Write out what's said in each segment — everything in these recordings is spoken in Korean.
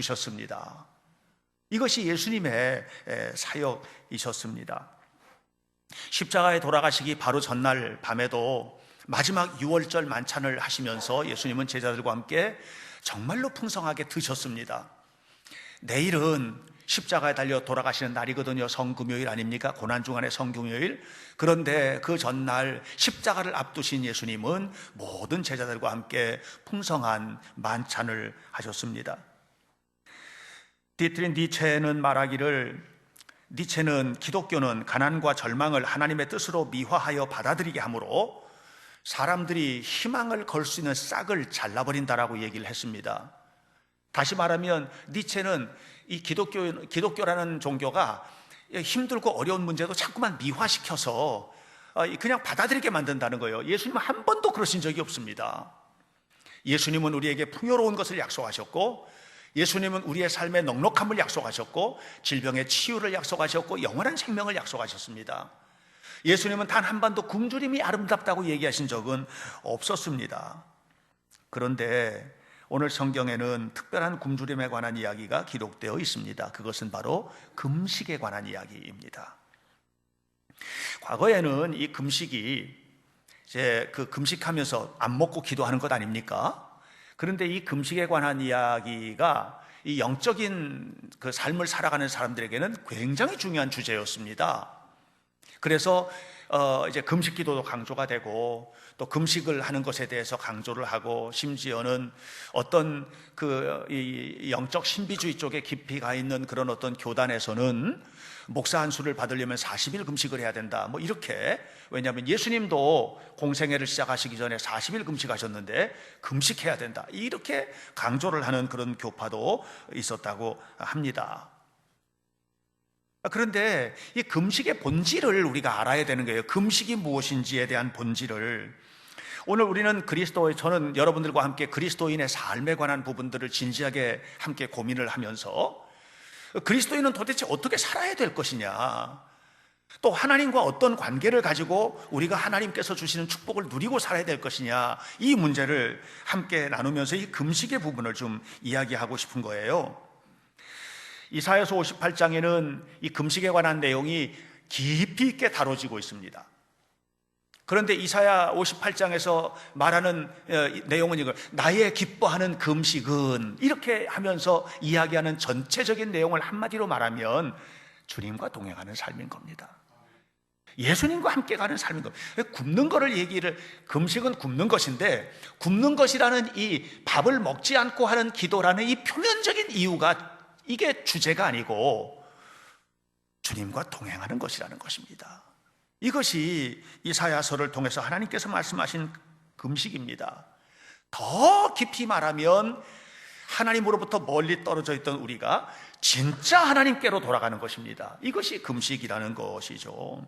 하셨습니다. 이것이 예수님의 사역이셨습니다. 십자가에 돌아가시기 바로 전날 밤에도 마지막 유월절 만찬을 하시면서 예수님은 제자들과 함께 정말로 풍성하게 드셨습니다. 내일은 십자가에 달려 돌아가시는 날이거든요. 성금요일 아닙니까? 고난주간의 성금요일. 그런데 그 전날 십자가를 앞두신 예수님은 모든 제자들과 함께 풍성한 만찬을 하셨습니다. 디트린 니체는 말하기를, 니체는 기독교는 가난과 절망을 하나님의 뜻으로 미화하여 받아들이게 하므로 사람들이 희망을 걸 수 있는 싹을 잘라버린다라고 얘기를 했습니다. 다시 말하면 니체는 이 기독교라는 종교가 힘들고 어려운 문제도 자꾸만 미화시켜서 그냥 받아들이게 만든다는 거예요. 예수님은 한 번도 그러신 적이 없습니다. 예수님은 우리에게 풍요로운 것을 약속하셨고, 예수님은 우리의 삶의 넉넉함을 약속하셨고, 질병의 치유를 약속하셨고, 영원한 생명을 약속하셨습니다. 예수님은 단 한 번도 굶주림이 아름답다고 얘기하신 적은 없었습니다. 그런데 오늘 성경에는 특별한 굶주림에 관한 이야기가 기록되어 있습니다. 그것은 바로 금식에 관한 이야기입니다. 과거에는 이 금식이 이제 그 금식하면서 안 먹고 기도하는 것 아닙니까? 그런데 이 금식에 관한 이야기가 이 영적인 그 삶을 살아가는 사람들에게는 굉장히 중요한 주제였습니다. 그래서 이제 금식 기도도 강조가 되고, 또 금식을 하는 것에 대해서 강조를 하고, 심지어는 어떤 이 영적 신비주의 쪽에 깊이 가 있는 그런 어떤 교단에서는 목사 한 수를 받으려면 40일 금식을 해야 된다, 뭐 이렇게. 왜냐하면 예수님도 공생애를 시작하시기 전에 40일 금식하셨는데 금식해야 된다, 이렇게 강조를 하는 그런 교파도 있었다고 합니다. 그런데 이 금식의 본질을 우리가 알아야 되는 거예요. 금식이 무엇인지에 대한 본질을. 오늘 우리는 저는 여러분들과 함께 그리스도인의 삶에 관한 부분들을 진지하게 함께 고민을 하면서, 그리스도인은 도대체 어떻게 살아야 될 것이냐, 또 하나님과 어떤 관계를 가지고 우리가 하나님께서 주시는 축복을 누리고 살아야 될 것이냐, 이 문제를 함께 나누면서 이 금식의 부분을 좀 이야기하고 싶은 거예요. 이사야서 58장에는 이 금식에 관한 내용이 깊이 있게 다뤄지고 있습니다. 그런데 이사야 58장에서 말하는 내용은 이걸, 나의 기뻐하는 금식은, 이렇게 하면서 이야기하는 전체적인 내용을 한마디로 말하면 주님과 동행하는 삶인 겁니다. 예수님과 함께 가는 삶인 겁니다. 굶는 거를 금식은 굶는 것인데, 굶는 것이라는 이 밥을 먹지 않고 하는 기도라는 이 표면적인 이유가, 이게 주제가 아니고 주님과 동행하는 것이라는 것입니다. 이것이 이사야서를 통해서 하나님께서 말씀하신 금식입니다. 더 깊이 말하면 하나님으로부터 멀리 떨어져 있던 우리가 진짜 하나님께로 돌아가는 것입니다. 이것이 금식이라는 것이죠.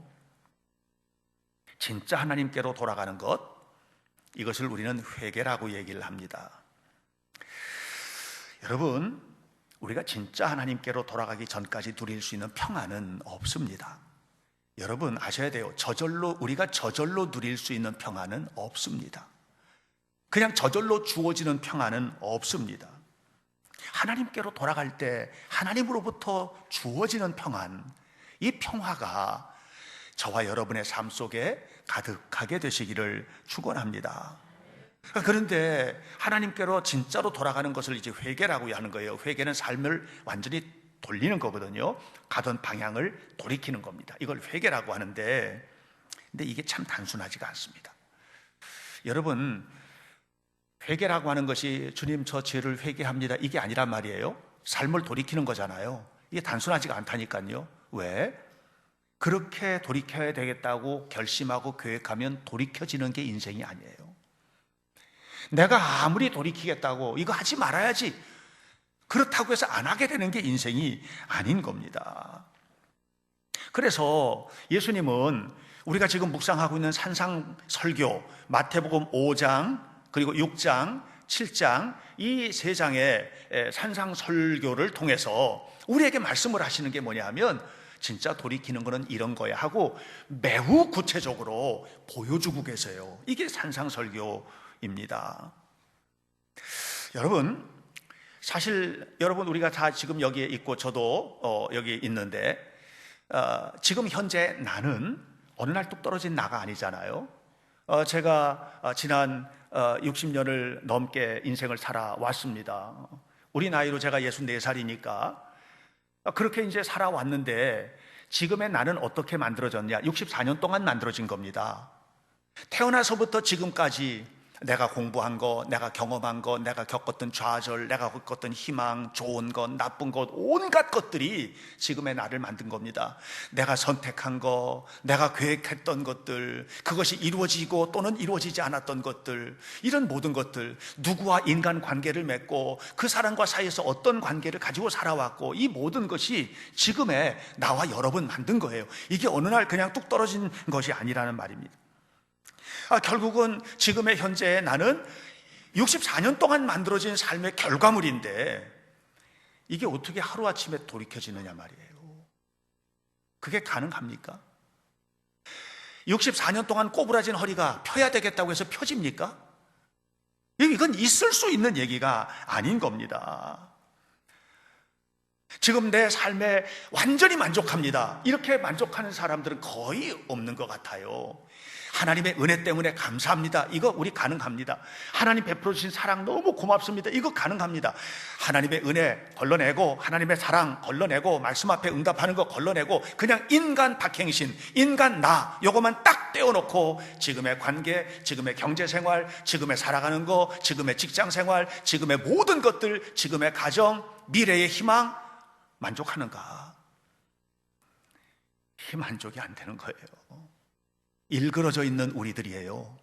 진짜 하나님께로 돌아가는 것, 이것을 우리는 회개라고 얘기를 합니다. 여러분, 우리가 진짜 하나님께로 돌아가기 전까지 누릴 수 있는 평안은 없습니다. 여러분 아셔야 돼요. 우리가 저절로 누릴 수 있는 평안은 없습니다. 그냥 저절로 주어지는 평안은 없습니다. 하나님께로 돌아갈 때 하나님으로부터 주어지는 평안, 이 평화가 저와 여러분의 삶 속에 가득하게 되시기를 축원합니다. 그런데 하나님께로 진짜로 돌아가는 것을 이제 회개라고 하는 거예요. 회개는 삶을 완전히 돌리는 거거든요. 가던 방향을 돌이키는 겁니다. 이걸 회개라고 하는데, 근데 이게 참 단순하지가 않습니다. 여러분, 회개라고 하는 것이 주님 저 죄를 회개합니다, 이게 아니란 말이에요. 삶을 돌이키는 거잖아요. 이게 단순하지가 않다니까요. 왜? 그렇게 돌이켜야 되겠다고 결심하고 계획하면 돌이켜지는 게 인생이 아니에요. 내가 아무리 돌이키겠다고 이거 하지 말아야지, 그렇다고 해서 안 하게 되는 게 인생이 아닌 겁니다. 그래서 예수님은 우리가 지금 묵상하고 있는 산상설교, 마태복음 5장 그리고 6장, 7장, 이 3장의 산상설교를 통해서 우리에게 말씀을 하시는 게 뭐냐 하면, 진짜 돌이키는 거는 이런 거야 하고 매우 구체적으로 보여주고 계세요. 이게 산상설교입니다. 여러분, 사실 여러분, 우리가 다 지금 여기에 있고 저도 여기 있는데 지금 현재 나는 어느 날 뚝 떨어진 나가 아니잖아요. 제가 지난 60년을 넘게 인생을 살아왔습니다. 우리 나이로 제가 64살이니까 그렇게 이제 살아왔는데, 지금의 나는 어떻게 만들어졌냐? 64년 동안 만들어진 겁니다. 태어나서부터 지금까지 내가 공부한 거, 내가 경험한 거, 내가 겪었던 좌절, 내가 겪었던 희망, 좋은 것, 나쁜 것, 온갖 것들이 지금의 나를 만든 겁니다. 내가 선택한 거, 내가 계획했던 것들, 그것이 이루어지고 또는 이루어지지 않았던 것들, 이런 모든 것들, 누구와 인간 관계를 맺고 그 사람과 사이에서 어떤 관계를 가지고 살아왔고, 이 모든 것이 지금의 나와 여러분 만든 거예요. 이게 어느 날 그냥 뚝 떨어진 것이 아니라는 말입니다. 결국은 지금의 현재의 나는 64년 동안 만들어진 삶의 결과물인데, 이게 어떻게 하루아침에 돌이켜지느냐 말이에요. 그게 가능합니까? 64년 동안 꼬부라진 허리가 펴야 되겠다고 해서 펴집니까? 이건 있을 수 있는 얘기가 아닌 겁니다. 지금 내 삶에 완전히 만족합니다, 이렇게 만족하는 사람들은 거의 없는 것 같아요. 하나님의 은혜 때문에 감사합니다, 이거 우리 가능합니다. 하나님 베풀어 주신 사랑 너무 고맙습니다, 이거 가능합니다. 하나님의 은혜 걸러내고, 하나님의 사랑 걸러내고, 말씀 앞에 응답하는 거 걸러내고, 그냥 인간 박행신, 인간 나, 요것만 딱 떼어놓고 지금의 관계, 지금의 경제생활, 지금의 살아가는 거, 지금의 직장생활, 지금의 모든 것들, 지금의 가정, 미래의 희망 만족하는가? 이 만족이 안 되는 거예요. 일그러져 있는 우리들이에요.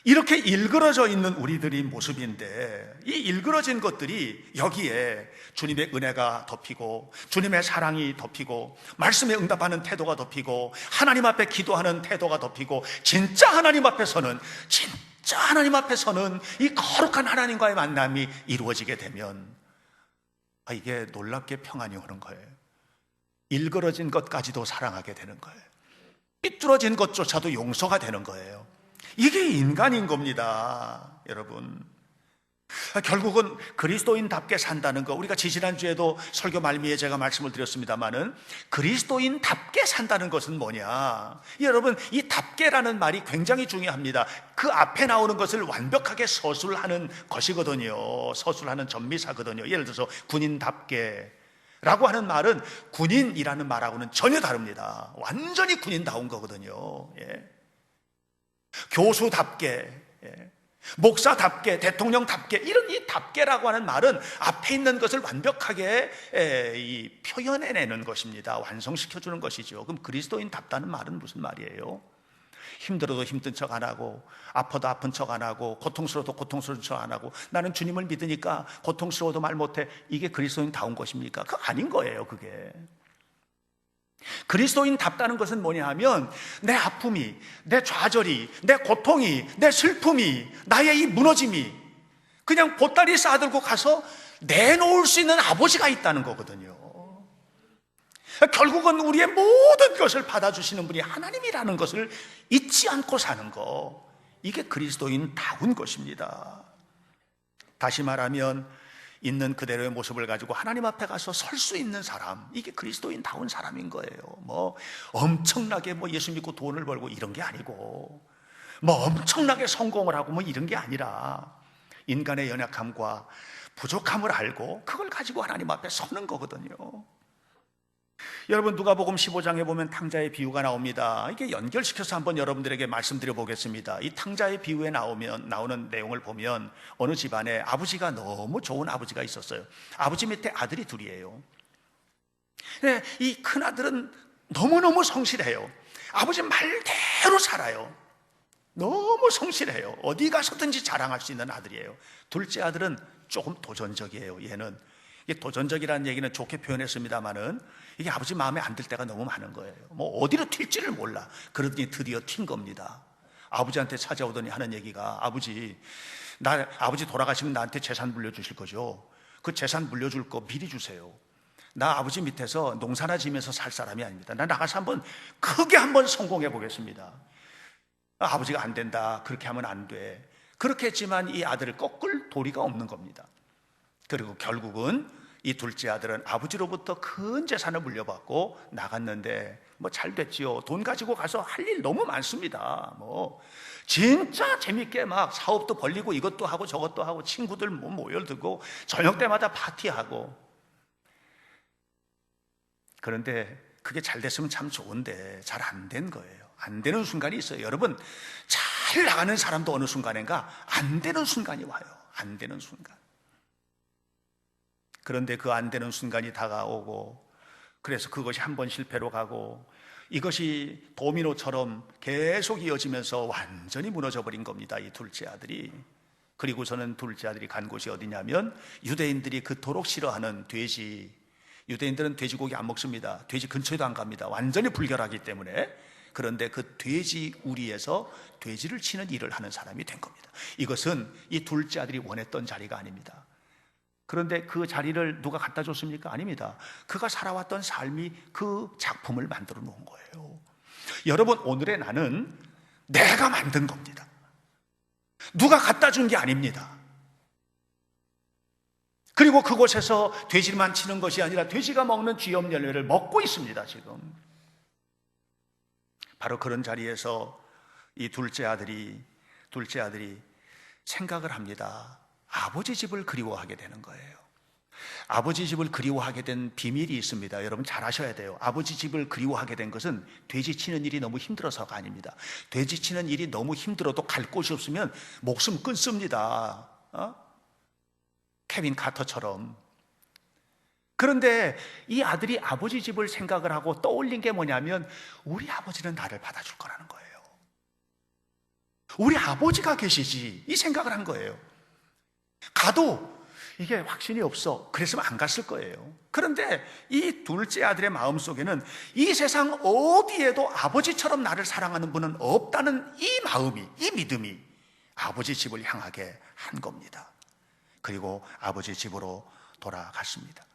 이렇게 일그러져 있는 우리들이 모습인데, 이 일그러진 것들이 여기에 주님의 은혜가 덮이고, 주님의 사랑이 덮이고, 말씀에 응답하는 태도가 덮이고, 하나님 앞에 기도하는 태도가 덮이고, 진짜 하나님 앞에서는 이 거룩한 하나님과의 만남이 이루어지게 되면, 이게 놀랍게 평안이 오는 거예요. 일그러진 것까지도 사랑하게 되는 거예요. 삐뚤어진 것조차도 용서가 되는 거예요. 이게 인간인 겁니다, 여러분. 결국은 그리스도인답게 산다는 거, 우리가 지지난주에도 설교 말미에 제가 말씀을 드렸습니다마는, 그리스도인답게 산다는 것은 뭐냐? 여러분, 이 답게라는 말이 굉장히 중요합니다. 그 앞에 나오는 것을 완벽하게 서술하는 것이거든요. 서술하는 전미사거든요. 예를 들어서 군인답게 라고 하는 말은 군인이라는 말하고는 전혀 다릅니다. 완전히 군인다운 거거든요. 예. 교수답게, 예. 목사답게, 대통령답게, 이런 이 답게라고 하는 말은 앞에 있는 것을 완벽하게 표현해내는 것입니다. 완성시켜주는 것이죠. 그럼 그리스도인답다는 말은 무슨 말이에요? 힘들어도 힘든 척 안 하고, 아파도 아픈 척 안 하고, 고통스러워도 고통스러운 척 안 하고, 나는 주님을 믿으니까 고통스러워도 말 못해. 이게 그리스도인다운 것입니까? 그거 아닌 거예요, 그게. 그리스도인답다는 것은 뭐냐 하면, 내 아픔이, 내 좌절이, 내 고통이, 내 슬픔이, 나의 이 무너짐이 그냥 보따리 싸들고 가서 내놓을 수 있는 아버지가 있다는 거거든요. 결국은 우리의 모든 것을 받아주시는 분이 하나님이라는 것을 잊지 않고 사는 거, 이게 그리스도인다운 것입니다. 다시 말하면, 있는 그대로의 모습을 가지고 하나님 앞에 가서 설 수 있는 사람, 이게 그리스도인다운 사람인 거예요. 엄청나게 예수 믿고 돈을 벌고 이런 게 아니고, 엄청나게 성공을 하고 이런 게 아니라, 인간의 연약함과 부족함을 알고 그걸 가지고 하나님 앞에 서는 거거든요. 여러분, 누가복음 15장에 보면 탕자의 비유가 나옵니다. 이게 연결시켜서 한번 여러분들에게 말씀드려 보겠습니다. 이 탕자의 비유에 나오는 내용을 보면, 어느 집안에 아버지가 너무 좋은 아버지가 있었어요. 아버지 밑에 아들이 둘이에요. 네, 이 큰아들은 너무너무 성실해요. 아버지 말대로 살아요. 너무 성실해요. 어디 가서든지 자랑할 수 있는 아들이에요. 둘째 아들은 조금 도전적이에요. 얘는, 이게 도전적이라는 얘기는 좋게 표현했습니다마는, 이게 아버지 마음에 안 들 때가 너무 많은 거예요. 어디로 튈지를 몰라. 그러더니 드디어 튄 겁니다. 아버지한테 찾아오더니 하는 얘기가, 아버지 돌아가시면 나한테 재산 물려주실 거죠? 그 재산 물려줄 거 미리 주세요. 나 아버지 밑에서 농사나 지면서 살 사람이 아닙니다. 나 나가서 크게 한번 성공해 보겠습니다. 아버지가 안 된다, 그렇게 하면 안 돼. 그렇게 했지만 이 아들을 꺾을 도리가 없는 겁니다. 그리고 결국은 이 둘째 아들은 아버지로부터 큰 재산을 물려받고 나갔는데 뭐 잘 됐지요. 돈 가지고 가서 할 일 너무 많습니다. 뭐 진짜 재밌게 막 사업도 벌리고 이것도 하고 저것도 하고 친구들 뭐 모여들고 저녁 때마다 파티하고. 그런데 그게 잘 됐으면 참 좋은데 잘 안 된 거예요. 안 되는 순간이 있어요. 여러분, 잘 나가는 사람도 어느 순간인가 안 되는 순간이 와요. 안 되는 순간. 그런데 그 안 되는 순간이 다가오고, 그래서 그것이 한 번 실패로 가고, 이것이 도미노처럼 계속 이어지면서 완전히 무너져 버린 겁니다, 이 둘째 아들이. 그리고 저는 둘째 아들이 간 곳이 어디냐면 유대인들이 그토록 싫어하는 돼지. 유대인들은 돼지고기 안 먹습니다. 돼지 근처에도 안 갑니다. 완전히 불결하기 때문에. 그런데 그 돼지 우리에서 돼지를 치는 일을 하는 사람이 된 겁니다. 이것은 이 둘째 아들이 원했던 자리가 아닙니다. 그런데 그 자리를 누가 갖다 줬습니까? 아닙니다. 그가 살아왔던 삶이 그 작품을 만들어 놓은 거예요. 여러분, 오늘의 나는 내가 만든 겁니다. 누가 갖다 준 게 아닙니다. 그리고 그곳에서 돼지만 치는 것이 아니라 돼지가 먹는 쥐염 열매를 먹고 있습니다, 지금. 바로 그런 자리에서 이 둘째 아들이 생각을 합니다. 아버지 집을 그리워하게 되는 거예요. 아버지 집을 그리워하게 된 비밀이 있습니다. 여러분 잘 아셔야 돼요. 아버지 집을 그리워하게 된 것은 돼지 치는 일이 너무 힘들어서가 아닙니다. 돼지 치는 일이 너무 힘들어도 갈 곳이 없으면 목숨 끊습니다. 케빈 카터처럼. 그런데 이 아들이 아버지 집을 생각을 하고 떠올린 게 뭐냐면 우리 아버지는 나를 받아줄 거라는 거예요. 우리 아버지가 계시지, 이 생각을 한 거예요. 가도 이게 확신이 없어. 그랬으면 안 갔을 거예요. 그런데 이 둘째 아들의 마음속에는 이 세상 어디에도 아버지처럼 나를 사랑하는 분은 없다는 이 마음이, 이 믿음이 아버지 집을 향하게 한 겁니다. 그리고 아버지 집으로 돌아갔습니다.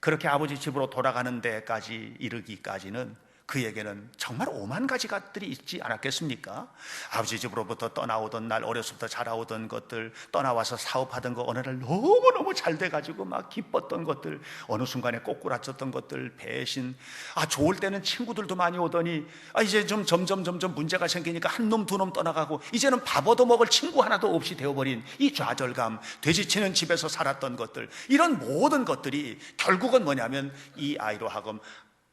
그렇게 아버지 집으로 돌아가는 데까지 이르기까지는 그에게는 정말 오만 가지 것들이 있지 않았겠습니까? 아버지 집으로부터 떠나오던 날, 어려서부터 자라오던 것들, 떠나와서 사업하던 거 어느 날 너무너무 잘 돼가지고 막 기뻤던 것들, 어느 순간에 꼬꾸라쳤던 것들, 배신, 좋을 때는 친구들도 많이 오더니 이제 좀 점점 문제가 생기니까 한 놈 두 놈 떠나가고 이제는 밥 얻어먹을 친구 하나도 없이 되어버린 이 좌절감, 돼지치는 집에서 살았던 것들, 이런 모든 것들이 결국은 뭐냐면 이 아이로 하여금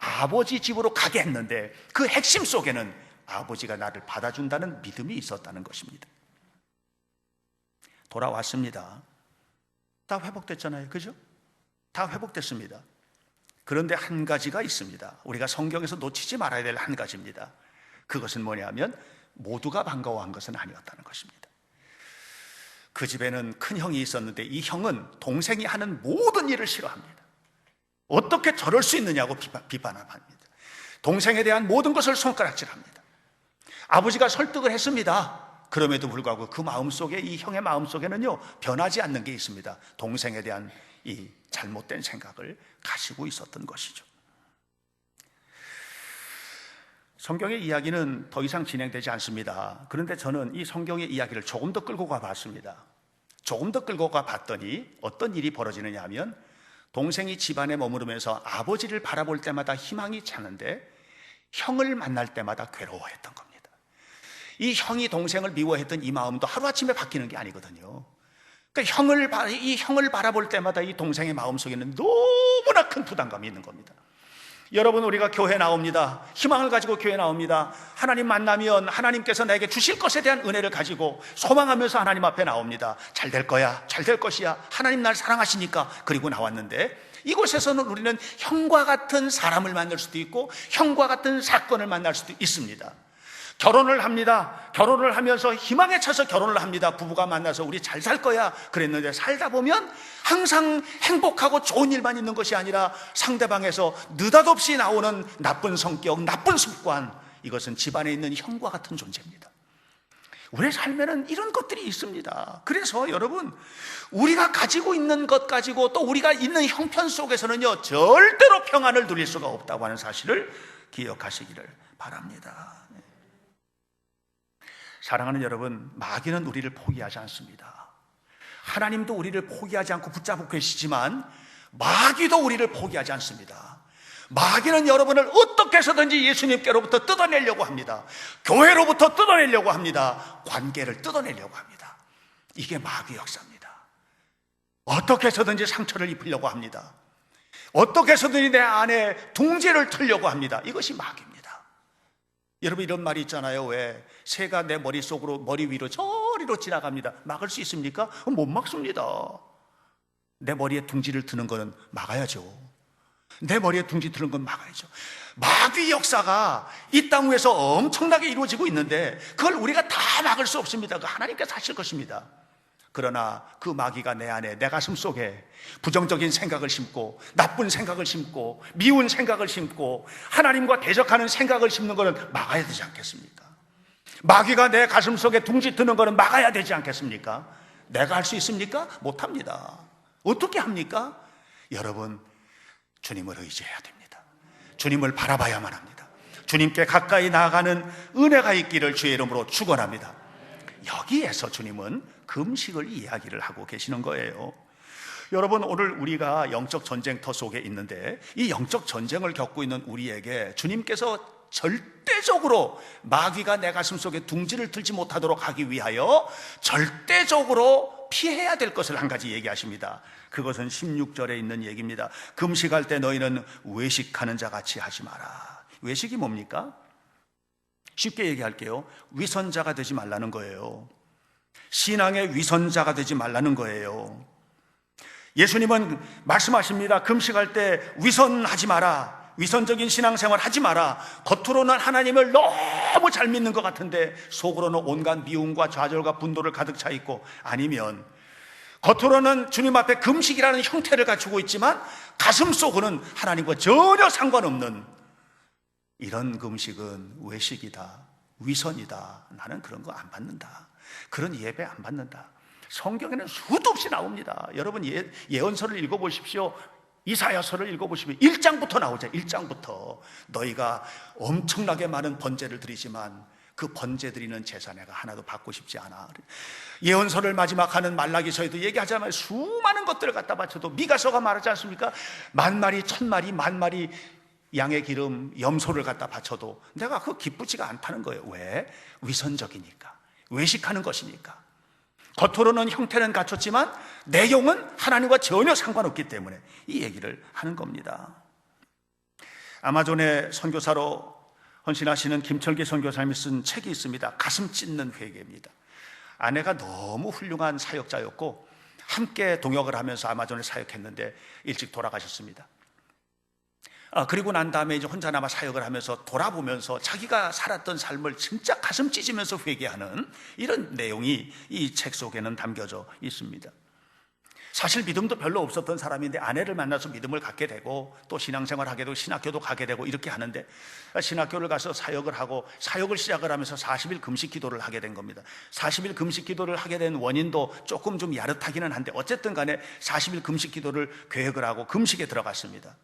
아버지 집으로 가게 했는데 그 핵심 속에는 아버지가 나를 받아준다는 믿음이 있었다는 것입니다. 돌아왔습니다. 다 회복됐잖아요, 그죠? 다 회복됐습니다. 그런데 한 가지가 있습니다. 우리가 성경에서 놓치지 말아야 될 한 가지입니다. 그것은 뭐냐면 모두가 반가워한 것은 아니었다는 것입니다. 그 집에는 큰 형이 있었는데 이 형은 동생이 하는 모든 일을 싫어합니다. 어떻게 저럴 수 있느냐고 비판합니다. 동생에 대한 모든 것을 손가락질합니다. 아버지가 설득을 했습니다. 그럼에도 불구하고 그 마음속에, 이 형의 마음속에는요 변하지 않는 게 있습니다. 동생에 대한 이 잘못된 생각을 가지고 있었던 것이죠. 성경의 이야기는 더 이상 진행되지 않습니다. 그런데 저는 이 성경의 이야기를 조금 더 끌고 가봤습니다. 조금 더 끌고 가봤더니 어떤 일이 벌어지느냐 하면 동생이 집안에 머무르면서 아버지를 바라볼 때마다 희망이 차는데 형을 만날 때마다 괴로워했던 겁니다. 이 형이 동생을 미워했던 이 마음도 하루아침에 바뀌는 게 아니거든요. 그러니까 이 형을 바라볼 때마다 이 동생의 마음속에는 너무나 큰 부담감이 있는 겁니다. 여러분, 우리가 교회 나옵니다. 희망을 가지고 교회 나옵니다. 하나님 만나면 하나님께서 나에게 주실 것에 대한 은혜를 가지고 소망하면서 하나님 앞에 나옵니다. 잘 될 거야, 잘 될 것이야, 하나님 날 사랑하시니까. 그리고 나왔는데 이곳에서는 우리는 형과 같은 사람을 만날 수도 있고 형과 같은 사건을 만날 수도 있습니다. 결혼을 합니다. 결혼을 하면서 희망에 차서 결혼을 합니다. 부부가 만나서 우리 잘 살 거야 그랬는데 살다 보면 항상 행복하고 좋은 일만 있는 것이 아니라 상대방에서 느닷없이 나오는 나쁜 성격, 나쁜 습관, 이것은 집안에 있는 형과 같은 존재입니다. 우리의 삶에는 이런 것들이 있습니다. 그래서 여러분, 우리가 가지고 있는 것 가지고 또 우리가 있는 형편 속에서는요 절대로 평안을 누릴 수가 없다고 하는 사실을 기억하시기를 바랍니다. 사랑하는 여러분, 마귀는 우리를 포기하지 않습니다. 하나님도 우리를 포기하지 않고 붙잡고 계시지만 마귀도 우리를 포기하지 않습니다. 마귀는 여러분을 어떻게 해서든지 예수님께로부터 뜯어내려고 합니다. 교회로부터 뜯어내려고 합니다. 관계를 뜯어내려고 합니다. 이게 마귀 역사입니다. 어떻게 해서든지 상처를 입히려고 합니다. 어떻게 해서든지 내 안에 둥지를 틀려고 합니다. 이것이 마귀입니다. 여러분, 이런 말이 있잖아요. 왜 새가 내 머릿속으로, 머리 위로 저리로 지나갑니다. 막을 수 있습니까? 못 막습니다. 내 머리에 둥지를 트는 거는 막아야죠. 내 머리에 둥지 트는 건 막아야죠. 마귀 역사가 이 땅 위에서 엄청나게 이루어지고 있는데 그걸 우리가 다 막을 수 없습니다. 그 하나님께서 하실 것입니다. 그러나 그 마귀가 내 안에, 내 가슴 속에 부정적인 생각을 심고 나쁜 생각을 심고 미운 생각을 심고 하나님과 대적하는 생각을 심는 것은 막아야 되지 않겠습니까? 마귀가 내 가슴 속에 둥지 트는 것은 막아야 되지 않겠습니까? 내가 할 수 있습니까? 못합니다. 어떻게 합니까? 여러분, 주님을 의지해야 됩니다. 주님을 바라봐야만 합니다. 주님께 가까이 나아가는 은혜가 있기를 주의 이름으로 축원합니다. 여기에서 주님은 금식을 이야기를 하고 계시는 거예요. 여러분, 오늘 우리가 영적 전쟁터 속에 있는데 이 영적 전쟁을 겪고 있는 우리에게 주님께서 절대적으로 마귀가 내 가슴 속에 둥지를 틀지 못하도록 하기 위하여 절대적으로 피해야 될 것을 한 가지 얘기하십니다. 그것은 16절에 있는 얘기입니다. 금식할 때 너희는 외식하는 자 같이 하지 마라. 외식이 뭡니까? 쉽게 얘기할게요. 위선자가 되지 말라는 거예요. 신앙의 위선자가 되지 말라는 거예요. 예수님은 말씀하십니다. 금식할 때 위선하지 마라. 위선적인 신앙생활 하지 마라. 겉으로는 하나님을 너무 잘 믿는 것 같은데 속으로는 온갖 미움과 좌절과 분노를 가득 차 있고, 아니면 겉으로는 주님 앞에 금식이라는 형태를 갖추고 있지만 가슴 속으로는 하나님과 전혀 상관없는 이런 금식은 외식이다, 위선이다. 나는 그런 거 안 받는다. 그런 예배 안 받는다. 성경에는 수도 없이 나옵니다. 여러분, 예언서를 읽어보십시오. 이사야서를 읽어보시면 1장부터 나오죠. 1장부터 너희가 엄청나게 많은 번제를 드리지만 그 번제 드리는 제사 내가 하나도 받고 싶지 않아. 예언서를 마지막 하는 말라기서에도 얘기하자면 수많은 것들을 갖다 바쳐도, 미가서가 말하지 않습니까? 10,000마리, 1,000마리, 10,000마리 양의 기름, 염소를 갖다 바쳐도 내가 그거 기쁘지가 않다는 거예요. 왜? 위선적이니까, 외식하는 것이니까. 겉으로는 형태는 갖췄지만 내용은 하나님과 전혀 상관없기 때문에 이 얘기를 하는 겁니다. 아마존의 선교사로 헌신하시는 김철기 선교사님이 쓴 책이 있습니다. 가슴 찢는 회개입니다. 아내가 너무 훌륭한 사역자였고 함께 동역을 하면서 아마존에 사역했는데 일찍 돌아가셨습니다. 그리고 난 다음에 이제 혼자 남아 사역을 하면서 돌아보면서 자기가 살았던 삶을 진짜 가슴 찢으면서 회개하는 이런 내용이 이 책 속에는 담겨져 있습니다. 사실 믿음도 별로 없었던 사람인데 아내를 만나서 믿음을 갖게 되고 또 신앙생활 하게 되고 신학교도 가게 되고 이렇게 하는데, 신학교를 가서 사역을 하고 사역을 시작을 하면서 40일 금식 기도를 하게 된 겁니다. 40일 금식 기도를 하게 된 원인도 조금 좀 야릇하기는 한데 어쨌든 간에 40일 금식 기도를 계획을 하고 금식에 들어갔습니다.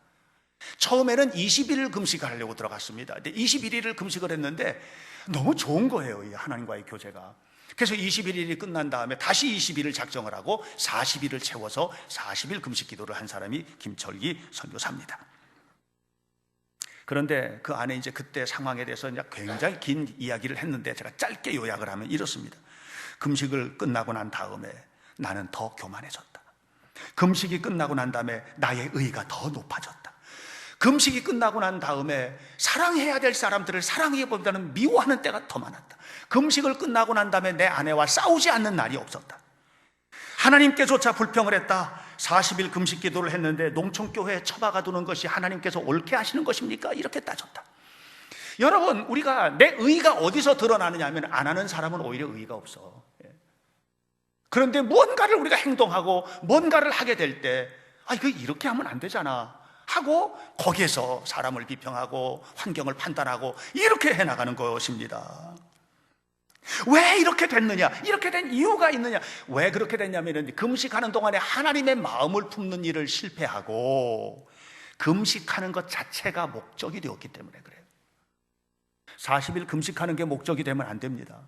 처음에는 20일 금식을 하려고 들어갔습니다. 근데 21일을 금식을 했는데 너무 좋은 거예요, 이 하나님과의 교제가. 그래서 21일이 끝난 다음에 다시 20일을 작정을 하고 40일을 채워서 40일 금식 기도를 한 사람이 김철기 선교사입니다. 그런데 그 안에 이제 그때 상황에 대해서 이제 굉장히 긴 이야기를 했는데 제가 짧게 요약을 하면 이렇습니다. 금식을 끝나고 난 다음에 나는 더 교만해졌다. 금식이 끝나고 난 다음에 나의 의가 더 높아졌다. 금식이 끝나고 난 다음에 사랑해야 될 사람들을 사랑해보다는 미워하는 때가 더 많았다. 금식을 끝나고 난 다음에 내 아내와 싸우지 않는 날이 없었다. 하나님께조차 불평을 했다. 40일 금식 기도를 했는데 농촌교회에 처박아 두는 것이 하나님께서 옳게 하시는 것입니까? 이렇게 따졌다. 여러분, 우리가 내 의가 어디서 드러나느냐 하면 안 하는 사람은 오히려 의가 없어. 그런데 뭔가를 우리가 행동하고 뭔가를 하게 될 때 이거 이렇게 하면 안 되잖아 하고 거기에서 사람을 비평하고 환경을 판단하고 이렇게 해나가는 것입니다. 왜 이렇게 됐느냐? 이렇게 된 이유가 있느냐? 왜 그렇게 됐냐면 금식하는 동안에 하나님의 마음을 품는 일을 실패하고 금식하는 것 자체가 목적이 되었기 때문에 그래요. 40일 금식하는 게 목적이 되면 안 됩니다.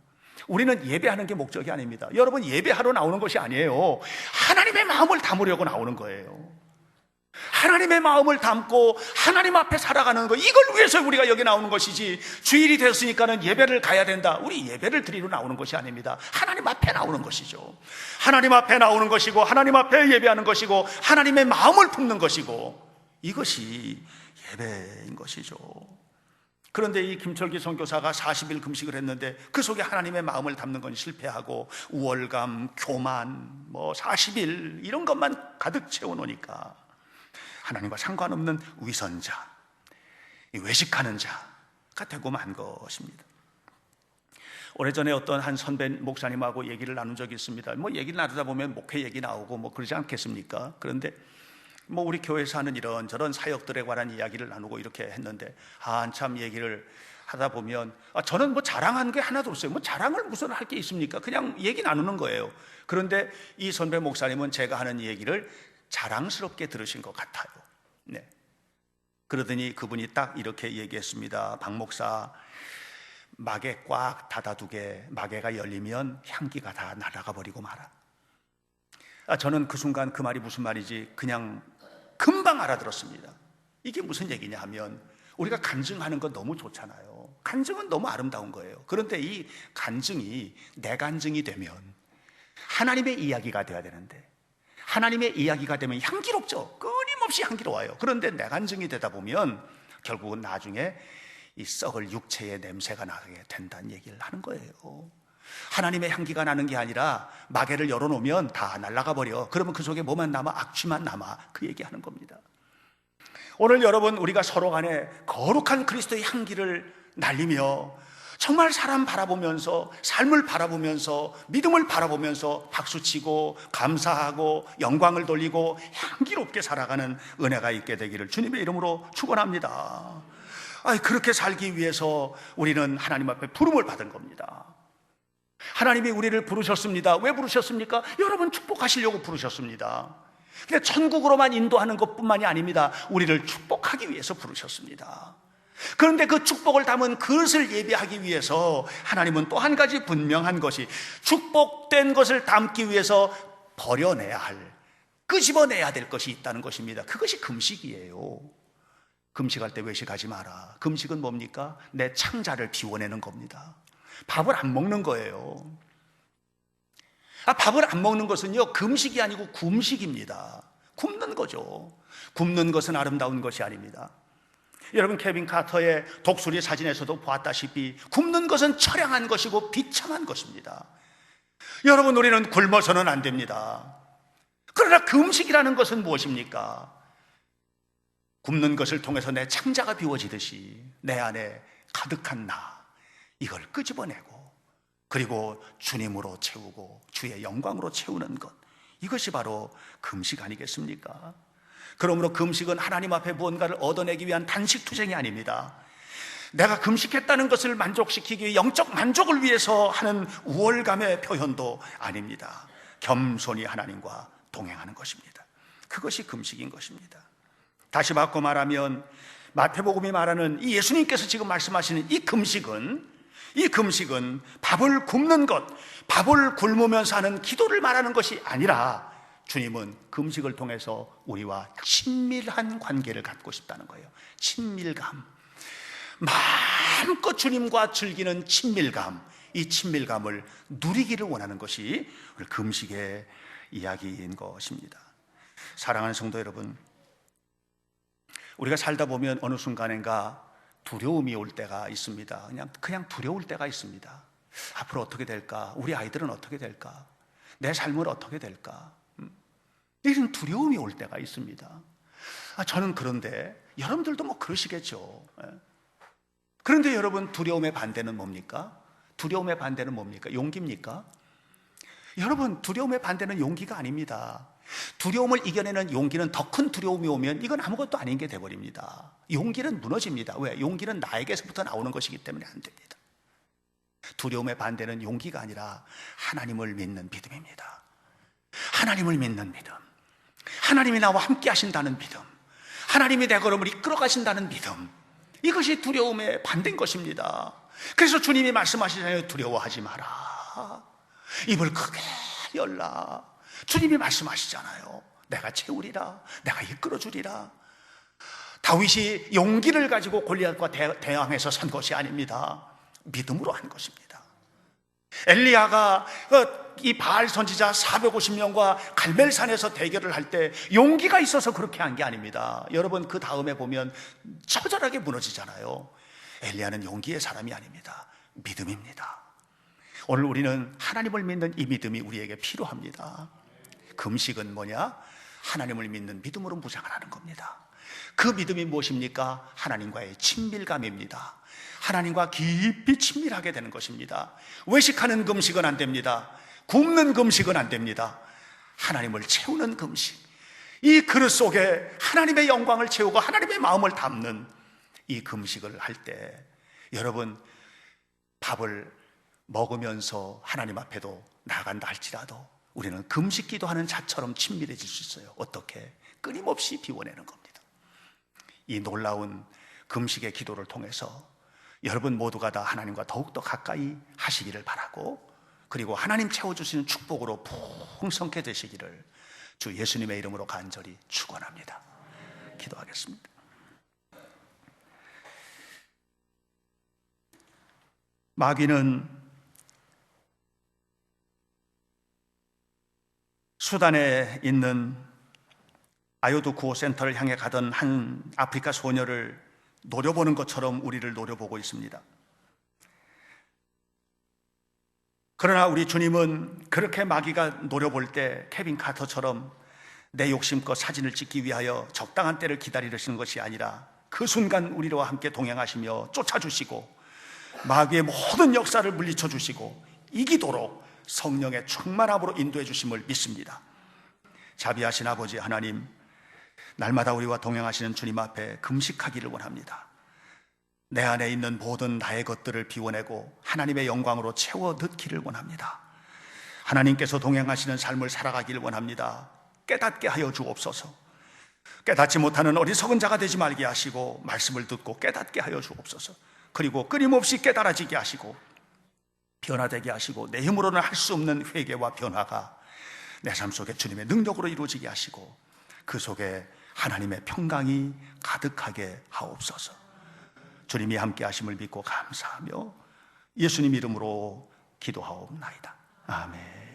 우리는 예배하는 게 목적이 아닙니다. 여러분, 예배하러 나오는 것이 아니에요. 하나님의 마음을 담으려고 나오는 거예요. 하나님의 마음을 담고 하나님 앞에 살아가는 거, 이걸 위해서 우리가 여기 나오는 것이지, 주일이 됐으니까는 예배를 가야 된다, 우리 예배를 드리러 나오는 것이 아닙니다. 하나님 앞에 나오는 것이죠. 하나님 앞에 나오는 것이고, 하나님 앞에 예배하는 것이고, 하나님의 마음을 품는 것이고, 이것이 예배인 것이죠. 그런데 이 김철기 선교사가 40일 금식을 했는데 그 속에 하나님의 마음을 담는 건 실패하고, 우월감, 교만, 40일 이런 것만 가득 채워놓으니까 하나님과 상관없는 위선자, 외식하는 자가 되고 만 것입니다. 오래전에 어떤 한 선배 목사님하고 얘기를 나눈 적이 있습니다. 얘기를 나누다 보면 목회 얘기 나오고 그러지 않겠습니까? 그런데 우리 교회에서 하는 이런저런 사역들에 관한 이야기를 나누고 이렇게 했는데, 한참 얘기를 하다 보면 저는 자랑하는 게 하나도 없어요. 자랑을 무슨 할 게 있습니까? 그냥 얘기 나누는 거예요. 그런데 이 선배 목사님은 제가 하는 얘기를 자랑스럽게 들으신 것 같아요. 네. 그러더니 그분이 딱 이렇게 얘기했습니다. 박 목사, 마개 꽉 닫아두게, 마개가 열리면 향기가 다 날아가 버리고 말아. 저는 그 순간 그 말이 무슨 말인지 그냥 금방 알아들었습니다. 이게 무슨 얘기냐 하면, 우리가 간증하는 건 너무 좋잖아요. 간증은 너무 아름다운 거예요. 그런데 이 간증이 내 간증이 되면 하나님의 이야기가 돼야 되는데, 하나님의 이야기가 되면 향기롭죠. 끊임없이 향기로워요. 그런데 내 간증이 되다 보면 결국은 나중에 이 썩을 육체의 냄새가 나게 된다는 얘기를 하는 거예요. 하나님의 향기가 나는 게 아니라 마개를 열어놓으면 다 날아가 버려. 그러면 그 속에 뭐만 남아? 악취만 남아. 그 얘기하는 겁니다. 오늘 여러분, 우리가 서로 간에 거룩한 그리스도의 향기를 날리며 정말 사람 바라보면서, 삶을 바라보면서, 믿음을 바라보면서 박수치고 감사하고 영광을 돌리고 향기롭게 살아가는 은혜가 있게 되기를 주님의 이름으로 축원합니다. 그렇게 살기 위해서 우리는 하나님 앞에 부름을 받은 겁니다. 하나님이 우리를 부르셨습니다. 왜 부르셨습니까? 여러분 축복하시려고 부르셨습니다. 그냥 천국으로만 인도하는 것뿐만이 아닙니다. 우리를 축복하기 위해서 부르셨습니다. 그런데 그 축복을 담은 그릇을 예비하기 위해서 하나님은 또 한 가지 분명한 것이, 축복된 것을 담기 위해서 버려내야 할, 끄집어내야 될 것이 있다는 것입니다. 그것이 금식이에요. 금식할 때 외식하지 마라. 금식은 뭡니까? 내 창자를 비워내는 겁니다. 밥을 안 먹는 거예요. 밥을 안 먹는 것은요, 금식이 아니고 굶식입니다. 굶는 거죠. 굶는 것은 아름다운 것이 아닙니다. 여러분, 케빈 카터의 독수리 사진에서도 보았다시피 굶는 것은 처량한 것이고 비참한 것입니다. 여러분, 우리는 굶어서는 안 됩니다. 그러나 금식이라는 것은 무엇입니까? 굶는 것을 통해서 내 창자가 비워지듯이 내 안에 가득한 나, 이걸 끄집어내고, 그리고 주님으로 채우고 주의 영광으로 채우는 것, 이것이 바로 금식 아니겠습니까? 그러므로 금식은 하나님 앞에 무언가를 얻어내기 위한 단식투쟁이 아닙니다. 내가 금식했다는 것을 만족시키기 위해, 영적 만족을 위해서 하는 우월감의 표현도 아닙니다. 겸손히 하나님과 동행하는 것입니다. 그것이 금식인 것입니다. 다시 바꿔 말하면, 마태복음이 말하는 이 예수님께서 지금 말씀하시는 이 금식은 밥을 굶는 것, 밥을 굶으면서 하는 기도를 말하는 것이 아니라, 주님은 금식을 통해서 우리와 친밀한 관계를 갖고 싶다는 거예요. 친밀감, 마음껏 주님과 즐기는 친밀감, 이 친밀감을 누리기를 원하는 것이 우리 금식의 이야기인 것입니다. 사랑하는 성도 여러분, 우리가 살다 보면 어느 순간인가 두려움이 올 때가 있습니다. 그냥 두려울 때가 있습니다. 앞으로 어떻게 될까? 우리 아이들은 어떻게 될까? 내 삶은 어떻게 될까? 이런 두려움이 올 때가 있습니다. 저는 그런데 여러분들도 그러시겠죠. 그런데 여러분, 두려움의 반대는 뭡니까? 두려움의 반대는 뭡니까? 용기입니까? 여러분, 두려움의 반대는 용기가 아닙니다. 두려움을 이겨내는 용기는, 더 큰 두려움이 오면 이건 아무것도 아닌 게 돼버립니다. 용기는 무너집니다. 왜? 용기는 나에게서부터 나오는 것이기 때문에 안 됩니다. 두려움의 반대는 용기가 아니라 하나님을 믿는 믿음입니다. 하나님을 믿는 믿음, 하나님이 나와 함께 하신다는 믿음, 하나님이 내 걸음을 이끌어 가신다는 믿음, 이것이 두려움의 반대인 것입니다. 그래서 주님이 말씀하시잖아요. 두려워하지 마라. 열라. 입을 크게 열라. 주님이 말씀하시잖아요. 내가 채우리라. 내가 이끌어주리라. 다윗이 용기를 가지고 골리앗과 대항해서 선 것이 아닙니다. 믿음으로 한 것입니다. 엘리야가 이 바알 선지자 450명과 갈멜산에서 대결을 할 때 용기가 있어서 그렇게 한 게 아닙니다. 여러분, 그 다음에 보면 처절하게 무너지잖아요. 엘리야는 용기의 사람이 아닙니다. 믿음입니다. 오늘 우리는 하나님을 믿는 이 믿음이 우리에게 필요합니다. 금식은 뭐냐? 하나님을 믿는 믿음으로 무장을 하는 겁니다. 그 믿음이 무엇입니까? 하나님과의 친밀감입니다. 하나님과 깊이 친밀하게 되는 것입니다. 외식하는 금식은 안 됩니다. 굶는 금식은 안 됩니다. 하나님을 채우는 금식, 이 그릇 속에 하나님의 영광을 채우고 하나님의 마음을 담는 이 금식을 할 때, 여러분, 밥을 먹으면서 하나님 앞에도 나간다 할지라도 우리는 금식 기도하는 자처럼 친밀해질 수 있어요. 어떻게? 끊임없이 비워내는 겁니다. 이 놀라운 금식의 기도를 통해서 여러분 모두가 다 하나님과 더욱더 가까이 하시기를 바라고, 그리고 하나님 채워주시는 축복으로 풍성케 되시기를 주 예수님의 이름으로 간절히 축원합니다. 기도하겠습니다. 마귀는 수단에 있는 아요드 구호센터를 향해 가던 한 아프리카 소녀를 노려보는 것처럼 우리를 노려보고 있습니다. 그러나 우리 주님은 그렇게 마귀가 노려볼 때 케빈 카터처럼 내 욕심껏 사진을 찍기 위하여 적당한 때를 기다리시는 것이 아니라 그 순간 우리와 함께 동행하시며 쫓아주시고 마귀의 모든 역사를 물리쳐 주시고 이기도록 성령의 충만함으로 인도해 주심을 믿습니다. 자비하신 아버지 하나님, 날마다 우리와 동행하시는 주님 앞에 금식하기를 원합니다. 내 안에 있는 모든 나의 것들을 비워내고 하나님의 영광으로 채워 넣기를 원합니다. 하나님께서 동행하시는 삶을 살아가기를 원합니다. 깨닫게 하여 주옵소서. 깨닫지 못하는 어리석은 자가 되지 말게 하시고 말씀을 듣고 깨닫게 하여 주옵소서. 그리고 끊임없이 깨달아지게 하시고 변화되게 하시고 내 힘으로는 할 수 없는 회개와 변화가 내 삶 속에 주님의 능력으로 이루어지게 하시고 그 속에 하나님의 평강이 가득하게 하옵소서. 주님이 함께 하심을 믿고 감사하며 예수님 이름으로 기도하옵나이다. 아멘.